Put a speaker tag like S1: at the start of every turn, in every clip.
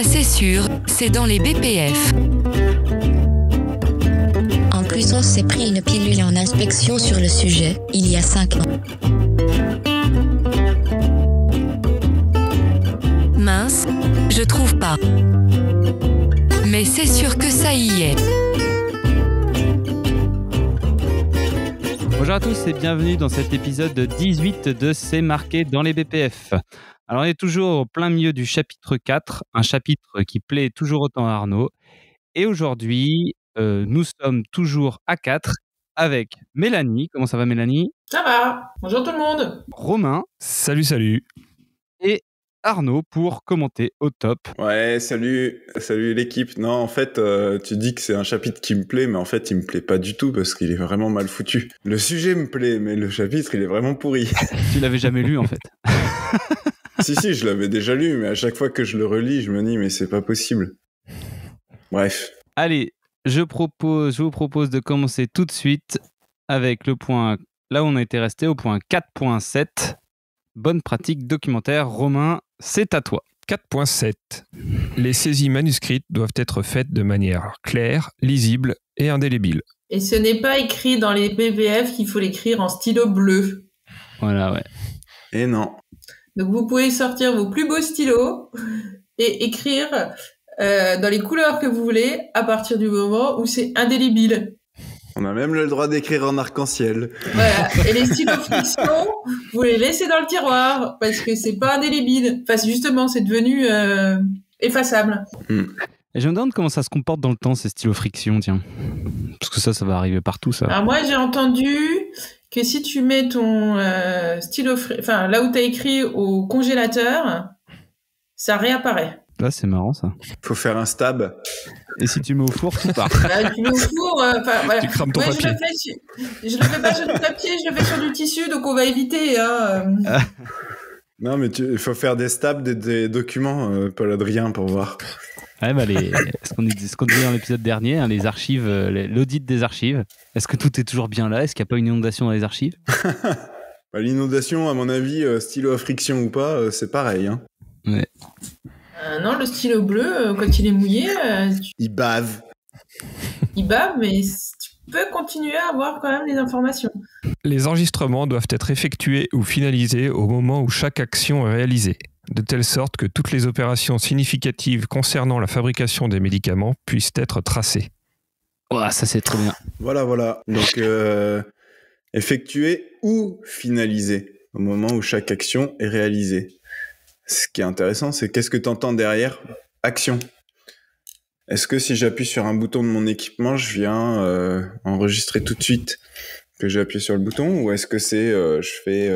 S1: Ça c'est sûr, c'est dans les BPF.
S2: En plus, on s'est pris une pilule en inspection sur le sujet, il y a 5 ans.
S1: Mince, je trouve pas. Mais c'est sûr que ça y est.
S3: Bonjour à tous et bienvenue dans cet épisode 18 de C'est marqué dans les BPF. Alors on est toujours au plein milieu du chapitre 4, un chapitre qui plaît toujours autant à Arnaud. Et aujourd'hui, nous sommes toujours à 4 avec Mélanie. Comment ça va Mélanie ?
S4: Ça va, bonjour tout le monde.
S3: Romain.
S5: Salut.
S3: Et Arnaud pour commenter au top.
S6: Ouais, salut l'équipe. Non, en fait, tu dis que c'est un chapitre qui me plaît, mais en fait, il me plaît pas du tout parce qu'il est vraiment mal foutu. Le sujet me plaît, mais le chapitre, il est vraiment pourri.
S3: Tu l'avais jamais lu, en fait.
S6: Si, je l'avais déjà lu, mais à chaque fois que je le relis, je me dis, mais c'est pas possible. Bref.
S3: Allez, je vous propose de commencer tout de suite avec le point, là où on a été resté, au point 4.7. Bonne pratique documentaire. Romain, c'est à toi.
S5: 4.7. Les saisies manuscrites doivent être faites de manière claire, lisible et indélébile.
S4: Et ce n'est pas écrit dans les BPF qu'il faut l'écrire en stylo bleu.
S3: Voilà, ouais.
S6: Et non.
S4: Donc vous pouvez sortir vos plus beaux stylos et écrire dans les couleurs que vous voulez à partir du moment où c'est indélébile.
S6: On a même le droit d'écrire en arc-en-ciel.
S4: Voilà. Et les stylos friction, vous les laissez dans le tiroir parce que c'est pas indélébile. Enfin, justement, c'est devenu effaçable.
S3: Et je me demande comment ça se comporte dans le temps, ces stylos friction, tiens. Parce que ça va arriver partout, ça.
S4: Alors moi, j'ai entendu que si tu mets ton stylo, enfin là où t'as écrit au congélateur, ça réapparaît.
S3: Là, c'est marrant, ça.
S6: Faut faire un stab.
S3: Et si tu mets au four, tout part.
S4: Tu mets au four, voilà.
S5: Tu crames ton papier.
S4: Je le fais pas sur du papier, je le fais sur du tissu, donc on va éviter.
S6: Non, mais il faut faire des stabs des documents, Paul Adrien, pour voir.
S3: Ouais, bah ce qu'on disait dans l'épisode dernier, hein, les archives, l'audit des archives. Est-ce que tout est toujours bien là ? Est-ce qu'il n'y a pas une inondation dans les archives ?
S6: L'inondation, à mon avis, stylo à friction ou pas, c'est pareil. Hein.
S3: Ouais.
S4: Non, le stylo bleu, quand il est mouillé,
S6: Il bave.
S4: il bave, mais tu peux continuer à avoir quand même les informations.
S5: Les enregistrements doivent être effectués ou finalisés au moment où chaque action est réalisée, de telle sorte que toutes les opérations significatives concernant la fabrication des médicaments puissent être tracées.
S3: Ouais, ça c'est trop bien.
S6: Voilà. Donc, effectuer ou finaliser au moment où chaque action est réalisée. Ce qui est intéressant, c'est qu'est-ce que tu entends derrière action. Est-ce que si j'appuie sur un bouton de mon équipement, je viens enregistrer tout de suite que j'ai appuyé sur le bouton, ou est-ce que c'est je fais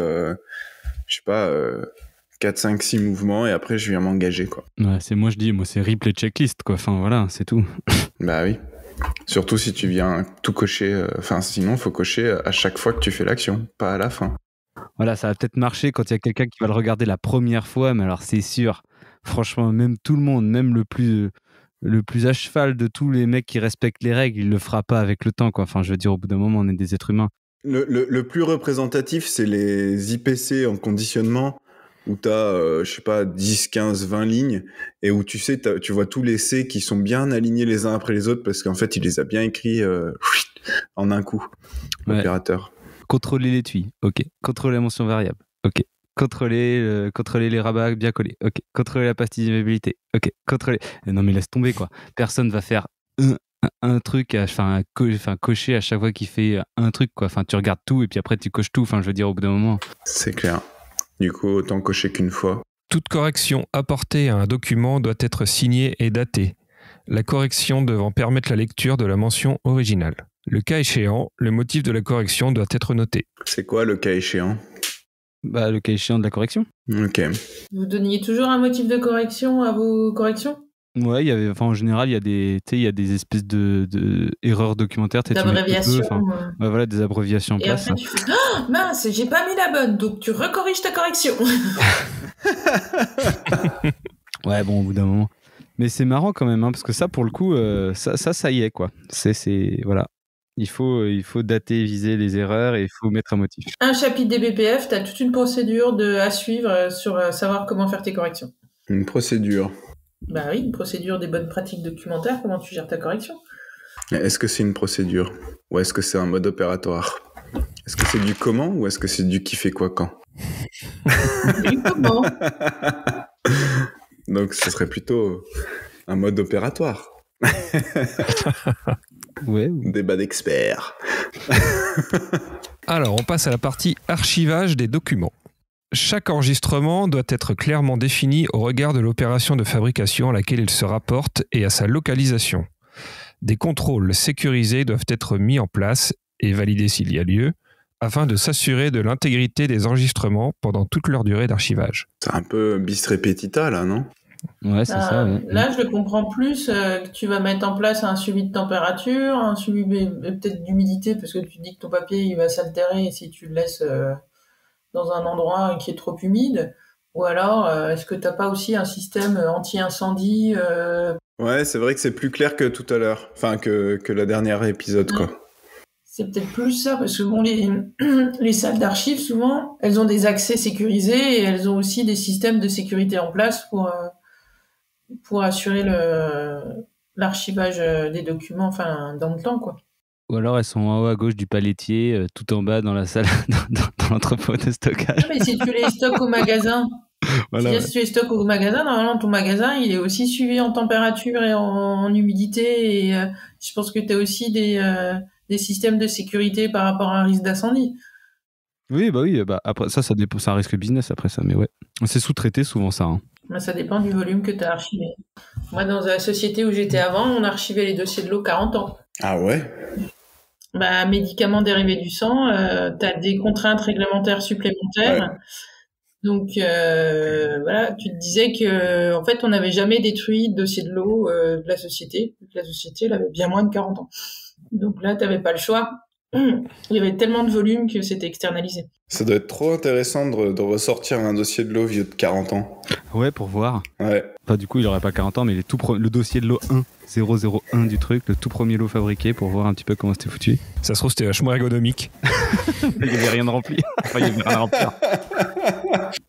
S6: 4, 5, 6 mouvements et après je viens m'engager, quoi.
S3: Ouais, c'est replay checklist, quoi. Enfin voilà, c'est tout.
S6: Bah oui. Surtout si tu viens tout cocher, sinon faut cocher à chaque fois que tu fais l'action, pas à la fin.
S3: Voilà, ça va peut-être marcher quand il y a quelqu'un qui va le regarder la première fois, mais alors c'est sûr, franchement, même tout le monde, même le plus à cheval de tous les mecs qui respectent les règles, il le fera pas avec le temps, quoi. Enfin, je veux dire, au bout d'un moment, on est des êtres humains.
S6: Le plus représentatif, c'est les IPC en conditionnement, où t'as, 10, 15, 20 lignes, et où tu vois tous les C qui sont bien alignés les uns après les autres, parce qu'en fait, il les a bien écrits en un coup, l'opérateur.
S3: Contrôler l'étui, ok. Contrôler la mention variable, ok. Contrôler les rabats bien collés, ok. Contrôler la pastille d'immobilité, ok. Non mais laisse tomber, quoi. Personne va faire un truc, cocher à chaque fois qu'il fait un truc, quoi. Enfin, tu regardes tout et puis après tu coches tout. Enfin, je veux dire, au bout d'un moment.
S6: C'est clair. Du coup, autant cocher qu'une fois.
S5: Toute correction apportée à un document doit être signée et datée, la correction devant permettre la lecture de la mention originale. Le cas échéant, le motif de la correction doit être noté.
S6: C'est quoi le cas échéant ?
S3: Bah, le cas échéant de la correction.
S6: Ok.
S4: Vous donniez toujours un motif de correction à vos corrections ?
S3: Ouais, en général, il y a des espèces de erreurs documentaires.
S4: D'abréviations.
S3: Voilà, des abréviations en
S4: Et
S3: place.
S4: après, tu fais « Oh, mince, j'ai pas mis la bonne !» Donc, tu recorriges ta correction.
S3: Ouais, bon, au bout d'un moment. Mais c'est marrant quand même, hein, parce que ça, pour le coup, ça y est, quoi. Voilà. Il faut dater, viser les erreurs et il faut mettre un motif.
S4: Un chapitre des BPF, tu as toute une procédure à suivre sur savoir comment faire tes corrections.
S6: Une procédure.
S4: Bah oui, une procédure des bonnes pratiques documentaires, comment tu gères ta correction?
S6: Est-ce que c'est une procédure ou est-ce que c'est un mode opératoire? Est-ce que c'est du comment ou est-ce que c'est du qui fait quoi quand?
S4: Et comment?
S6: Donc ce serait plutôt un mode opératoire.
S3: Ouais.
S6: Débat d'experts.
S5: Alors, on passe à la partie archivage des documents. Chaque enregistrement doit être clairement défini au regard de l'opération de fabrication à laquelle il se rapporte et à sa localisation. Des contrôles sécurisés doivent être mis en place et validés s'il y a lieu, afin de s'assurer de l'intégrité des enregistrements pendant toute leur durée d'archivage.
S6: C'est un peu bis repetita là, non?
S3: Ouais, c'est ça. Ouais.
S4: Là, je le comprends plus, que tu vas mettre en place un suivi de température, un suivi peut-être d'humidité, parce que tu dis que ton papier il va s'altérer si tu le laisses dans un endroit qui est trop humide. Ou alors, est-ce que tu n'as pas aussi un système anti-incendie
S6: Ouais, c'est vrai que c'est plus clair que tout à l'heure. Enfin, que la dernière épisode, quoi.
S4: C'est peut-être plus ça, parce que bon, les salles d'archives, souvent, elles ont des accès sécurisés et elles ont aussi des systèmes de sécurité en place pour assurer l'archivage des documents, enfin, dans le temps, quoi.
S3: Ou alors elles sont en haut à gauche du palettier, tout en bas dans la salle, dans l'entrepôt de stockage.
S4: Mais si tu les stockes au magasin,
S3: Voilà,
S4: si tu les stockes au magasin, normalement, ton magasin, il est aussi suivi en température et en humidité. Et je pense que tu as aussi des systèmes de sécurité par rapport à un risque d'incendie.
S3: Oui, bah après ça dépend, c'est un risque business après ça, mais ouais. C'est sous-traité souvent ça. Hein.
S4: Ben, ça dépend du volume que tu as archivé. Moi, dans la société où j'étais avant, on archivait les dossiers de l'eau 40 ans.
S6: Ah ouais?
S4: Bah, médicaments dérivés du sang, tu as des contraintes réglementaires supplémentaires.
S6: Ouais.
S4: Donc voilà, tu te disais que en fait, on n'avait jamais détruit le dossier de l'eau de la société. La société, elle avait bien moins de 40 ans. Donc là, tu n'avais pas le choix. Il y avait tellement de volume que c'était externalisé.
S6: Ça doit être trop intéressant de ressortir un dossier de l'eau vieux de 40 ans.
S3: Ouais, pour voir.
S6: Ouais.
S3: Enfin, du coup, il aurait pas 40 ans, mais le dossier de l'eau 001 du truc, le tout premier lot fabriqué pour voir un petit peu comment c'était foutu.
S5: Ça se trouve, c'était vachement ergonomique.
S3: Il n'y avait rien de rempli. Enfin, il y avait rien à remplir.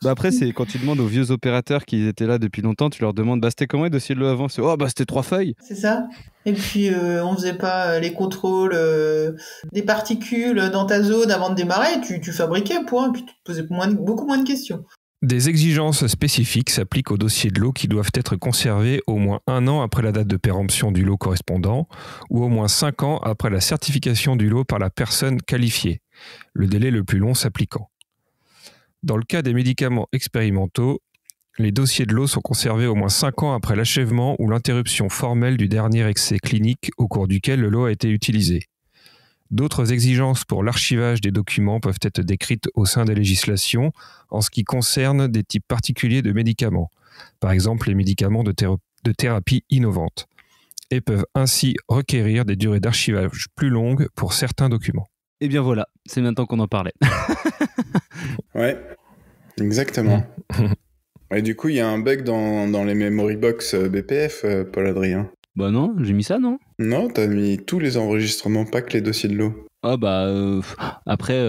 S3: Bah après, c'est quand tu demandes aux vieux opérateurs qui étaient là depuis longtemps, tu leur demandes c'était comment les dossiers de l'eau avant? C'est c'était 3 feuilles.
S4: C'est ça. Et puis, on faisait pas les contrôles des particules dans ta zone avant de démarrer. Tu fabriquais, point. Puis tu te posais beaucoup moins de questions.
S5: Des exigences spécifiques s'appliquent aux dossiers de lot qui doivent être conservés au moins 1 an après la date de péremption du lot correspondant ou au moins 5 ans après la certification du lot par la personne qualifiée, le délai le plus long s'appliquant. Dans le cas des médicaments expérimentaux, les dossiers de lot sont conservés au moins 5 ans après l'achèvement ou l'interruption formelle du dernier essai clinique au cours duquel le lot a été utilisé. D'autres exigences pour l'archivage des documents peuvent être décrites au sein des législations en ce qui concerne des types particuliers de médicaments, par exemple les médicaments de thérapie innovante, et peuvent ainsi requérir des durées d'archivage plus longues pour certains documents.
S3: Et bien voilà, c'est maintenant qu'on en parlait.
S6: Ouais, exactement. Et du coup, il y a un bug dans les memory box BPF, Paul-Adrien.
S3: Bah non, j'ai mis ça, non?
S6: Non, t'as mis tous les enregistrements, pas que les dossiers de l'eau.
S3: Ah bah après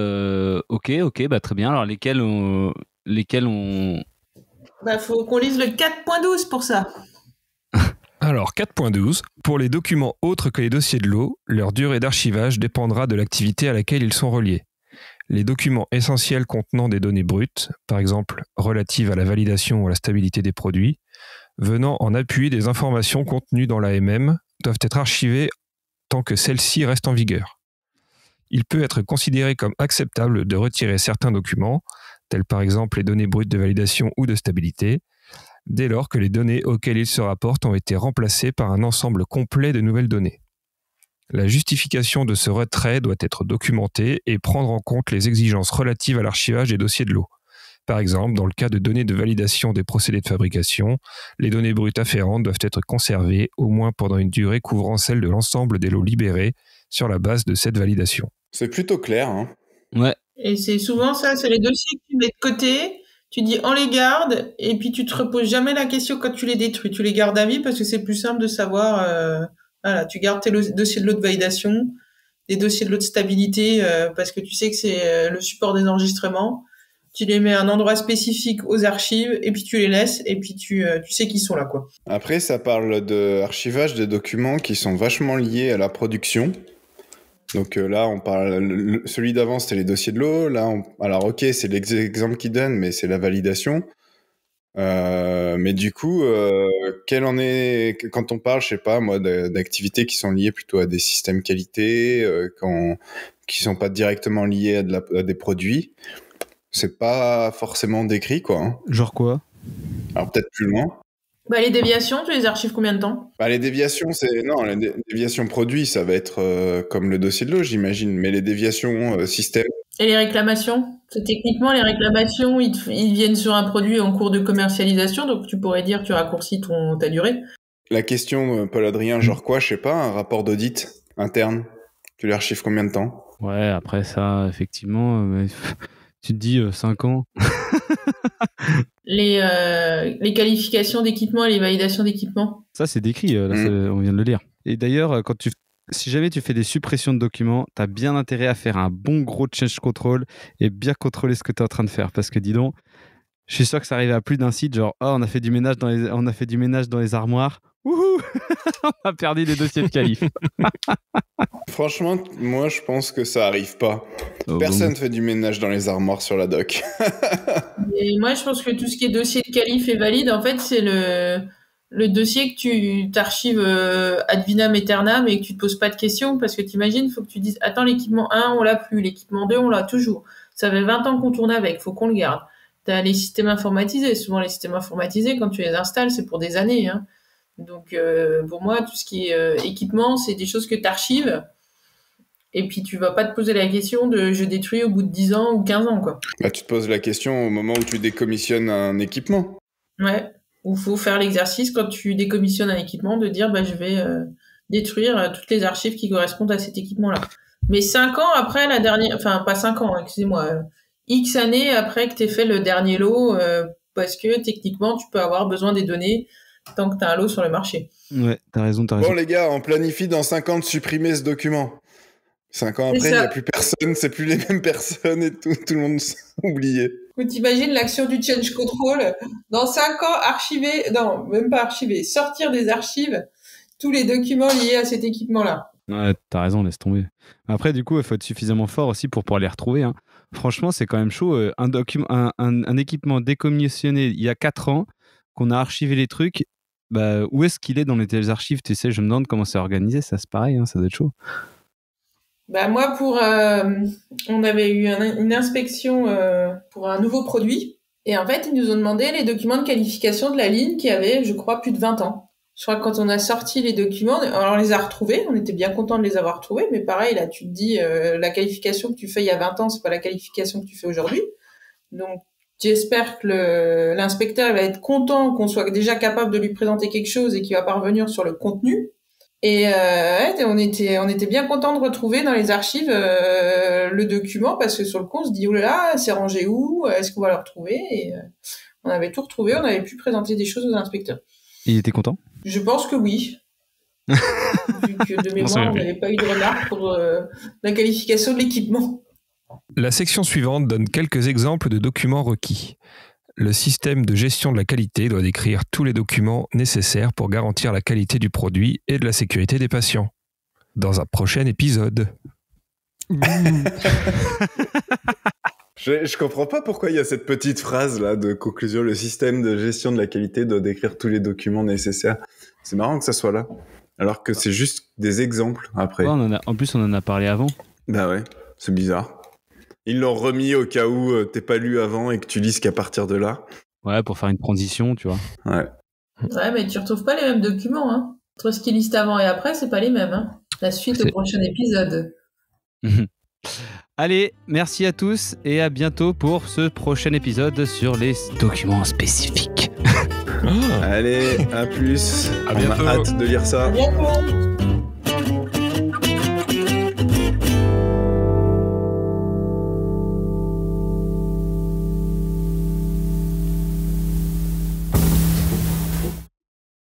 S3: ok, bah très bien. Alors lesquels on
S4: Bah, faut qu'on lise le 4.12 pour ça.
S5: Alors 4.12, pour les documents autres que les dossiers de l'eau, leur durée d'archivage dépendra de l'activité à laquelle ils sont reliés. Les documents essentiels contenant des données brutes, par exemple relatives à la validation ou à la stabilité des produits, venant en appui des informations contenues dans l'AMM, doivent être archivés tant que celle-ci reste en vigueur. Il peut être considéré comme acceptable de retirer certains documents, tels par exemple les données brutes de validation ou de stabilité, dès lors que les données auxquelles ils se rapportent ont été remplacées par un ensemble complet de nouvelles données. La justification de ce retrait doit être documentée et prendre en compte les exigences relatives à l'archivage des dossiers de l'eau. Par exemple, dans le cas de données de validation des procédés de fabrication, les données brutes afférentes doivent être conservées au moins pendant une durée couvrant celle de l'ensemble des lots libérés sur la base de cette validation.
S6: C'est plutôt clair, hein.
S3: Ouais.
S4: Et c'est souvent ça, c'est les dossiers que tu mets de côté, tu dis on les garde, et puis tu te reposes jamais la question quand tu les détruis. Tu les gardes à vie parce que c'est plus simple de savoir, voilà, tu gardes tes dossiers de lot de validation, des dossiers de lot de stabilité, parce que tu sais que c'est le support des enregistrements. tu les mets à un endroit spécifique aux archives, et puis tu les laisses, et puis tu sais qu'ils sont là, quoi.
S6: Après, ça parle d'archivage des documents qui sont vachement liés à la production. Donc là, on parle. Celui d'avant, c'était les dossiers de l'eau. Là, alors ok, c'est l'exemple qu'il donne, mais c'est la validation. Mais du coup, quel en est quand on parle, je sais pas moi, d'activités qui sont liées plutôt à des systèmes qualité, qui sont pas directement liées à des produits, c'est pas forcément décrit quoi. Hein.
S3: Genre quoi?
S6: Alors peut-être plus loin.
S4: Bah, les déviations, tu les archives combien de temps?
S6: Bah, les déviations, les déviations produits, ça va être comme le dossier de l'eau, j'imagine. Mais les déviations système.
S4: Et les réclamations? Techniquement, les réclamations, ils viennent sur un produit en cours de commercialisation, donc tu pourrais dire que tu raccourcis ta durée.
S6: La question, Paul-Adrien, genre quoi, je sais pas, un rapport d'audit interne, tu l'archives combien de temps?
S3: Ouais, après ça, effectivement, tu te dis 5 ans.
S4: Les qualifications d'équipement et les validations d'équipement.
S3: Ça, c'est décrit, là, on vient de le lire. Et d'ailleurs, si jamais tu fais des suppressions de documents, tu as bien intérêt à faire un bon gros change control et bien contrôler ce que tu es en train de faire. Parce que dis donc, je suis sûr que ça arrive à plus d'un site, genre, on a fait du ménage dans les armoires. Wouhou on a perdu des dossiers de qualif.
S6: Franchement, moi, je pense que ça arrive pas. Personne fait du ménage dans les armoires sur la doc.
S4: Et moi, je pense que tout ce qui est dossier de qualif et valide, en fait, c'est le dossier que tu t'archives ad vinam aeternam et que tu te poses pas de questions parce que t'imagines, il faut que tu dises attends, l'équipement 1, on l'a plus, l'équipement 2, on l'a toujours. Ça fait 20 ans qu'on tourne avec, faut qu'on le garde. T'as les systèmes informatisés. Souvent, les systèmes informatisés, quand tu les installes, c'est pour des années. Hein. Donc, pour moi, tout ce qui est équipement, c'est des choses que t'archives et puis tu vas pas te poser la question de je détruis au bout de 10 ans ou 15 ans, quoi.
S6: Bah, tu te poses la question au moment où tu décommissionnes un équipement.
S4: Ouais. Où il faut faire l'exercice quand tu décommissionnes un équipement de dire je vais détruire toutes les archives qui correspondent à cet équipement-là. Mais 5 ans après la dernière, enfin pas 5 ans, excusez-moi, X années après que tu aies fait le dernier lot, parce que techniquement tu peux avoir besoin des données tant que tu as un lot sur le marché.
S3: Ouais, t'as raison.
S6: Bon les gars, on planifie dans 5 ans de supprimer ce document. 5 ans après, il n'y a plus personne, c'est plus les mêmes personnes et tout le monde s'est oublié.
S4: T'imagines l'action du change control, dans 5 ans, même pas archiver, sortir des archives tous les documents liés à cet équipement-là.
S3: Ouais, t'as raison, laisse tomber. Après, du coup, il faut être suffisamment fort aussi pour pouvoir les retrouver. Hein. Franchement, c'est quand même chaud. Un équipement décommissionné il y a 4 ans, qu'on a archivé les trucs, bah, où est-ce qu'il est dans les archives? Tu sais, je me demande comment c'est organisé, ça c'est pareil, hein, ça doit être chaud.
S4: Bah moi, on avait eu une inspection pour un nouveau produit. Et en fait, ils nous ont demandé les documents de qualification de la ligne qui avait, je crois, plus de 20 ans. Je crois que quand on a sorti les documents, alors on les a retrouvés, on était bien contents de les avoir retrouvés, mais pareil, là, tu te dis, la qualification que tu fais il y a 20 ans, c'est pas la qualification que tu fais aujourd'hui. Donc, j'espère que l'inspecteur va être content qu'on soit déjà capable de lui présenter quelque chose et qu'il va pas revenir sur le contenu. Et on était bien contents de retrouver dans les archives le document parce que sur le coup, on se dit, oh là là, c'est rangé où? Est-ce qu'on va le retrouver? Et on avait tout retrouvé, on avait pu présenter des choses aux inspecteurs.
S3: Il était content?
S4: Je pense que oui. Vu que de mémoire, on n'avait pas eu de remarques pour la qualification de l'équipement.
S5: La section suivante donne quelques exemples de documents requis. Le système de gestion de la qualité doit décrire tous les documents nécessaires pour garantir la qualité du produit et de la sécurité des patients. Dans un prochain épisode.
S6: Je comprends pas pourquoi il y a cette petite phrase là de conclusion. Le système de gestion de la qualité doit décrire tous les documents nécessaires. C'est marrant que ça soit là, alors que c'est juste des exemples après.
S3: Ouais, en plus, on en a parlé avant.
S6: Bah ouais, c'est bizarre. Ils l'ont remis au cas où t'es pas lu avant et que tu lises qu'à partir de là.
S3: Ouais, pour faire une transition, tu vois.
S6: Ouais.
S4: Ouais, mais tu retrouves pas les mêmes documents, hein. Entre ce qui est listé avant et après, c'est pas les mêmes, hein. La suite au prochain épisode.
S3: Allez, merci à tous et à bientôt pour ce prochain épisode sur les documents spécifiques.
S6: Allez, à plus.
S5: À bientôt.
S6: On a hâte de lire ça.
S4: À bientôt.